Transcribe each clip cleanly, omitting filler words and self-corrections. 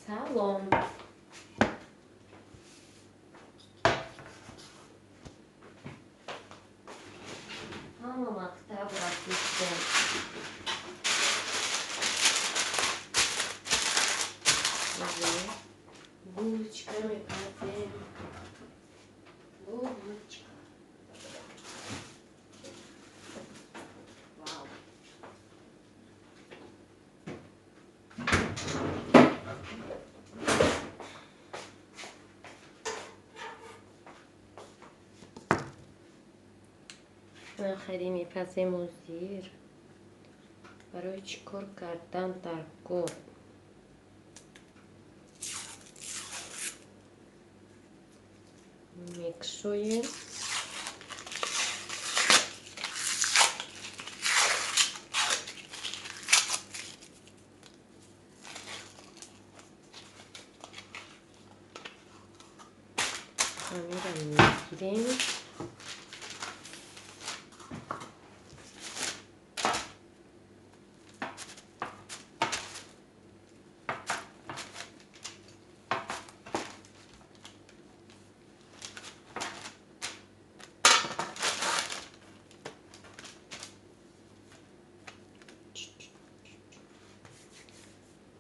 Салом. Hamma maktab raftikda. Булочками катаем. Булочка. Вау. آخرین پس مدیر برای چیکار کردن در گل میکسویم همین رو میگیریم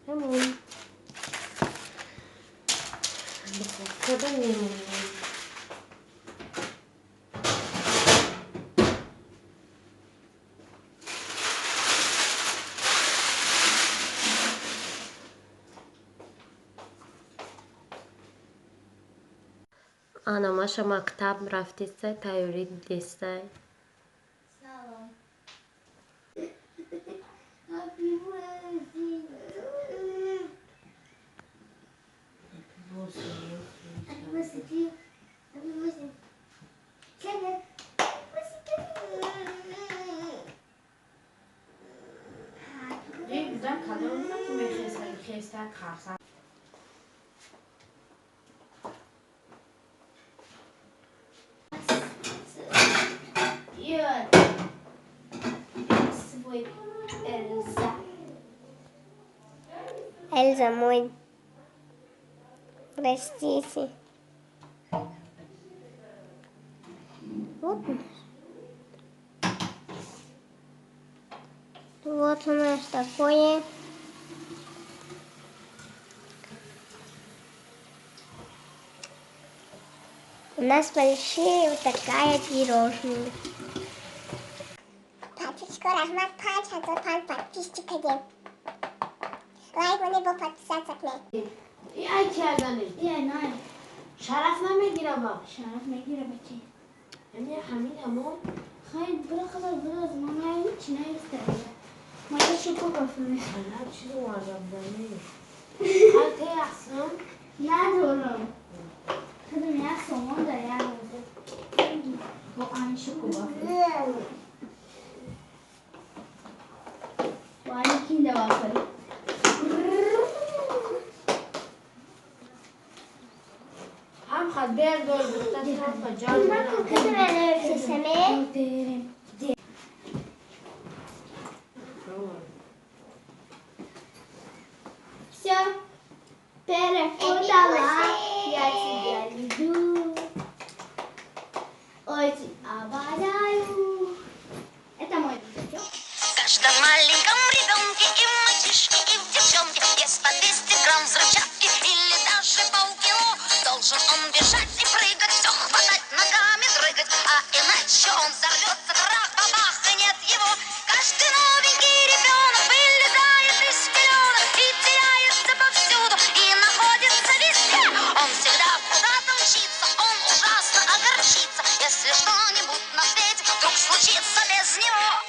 همون بخواه میمونیم آنا ماشا مکتب رفتیسته تایوری دیسته سلام Happy birthday Happy birthday Happy birthday Sen یه güzel kadın ki meyxesler karsan. Свой Эльза. Эльза мой. Простите. Вот он. Вот у нас такое. У нас большие вот такая пирожная. Папочка, Рахмат, Паша, пан подписчик один. Лайк вони با подписаться к мне. ای کردنه یه نه شرف نمیگیره با شرف میگیره بچه یعنی همین همون خیلی برخلاص براز ما هیچ نیست ما یه شکو بافنه هر چیز رو عجب داره خلطه احسان ندارم خودم یه سامان داره یه روزه با این شکو بافنه با این کینده بافنه هم خد بیر دور بخته طرف جان Kızım öyle sesimi. Все. Перепутала. Я тебя люблю. Очень обожаю. Это мой видео. В каждом маленьком ребенке и в мальчишке, и в девчонке есть по 200 грамм взрывчатки или даже полкило. Должен он бежать и прыгать, все хватать, ногами дрыгать, а иначе он взорвется, трах-бабах, и нет его. Каждый новенький ребенок вылезает из пеленок и теряется повсюду, и находится везде. Он всегда куда-то мчится, он ужасно огорчится, если что-нибудь на свете вдруг случится без него.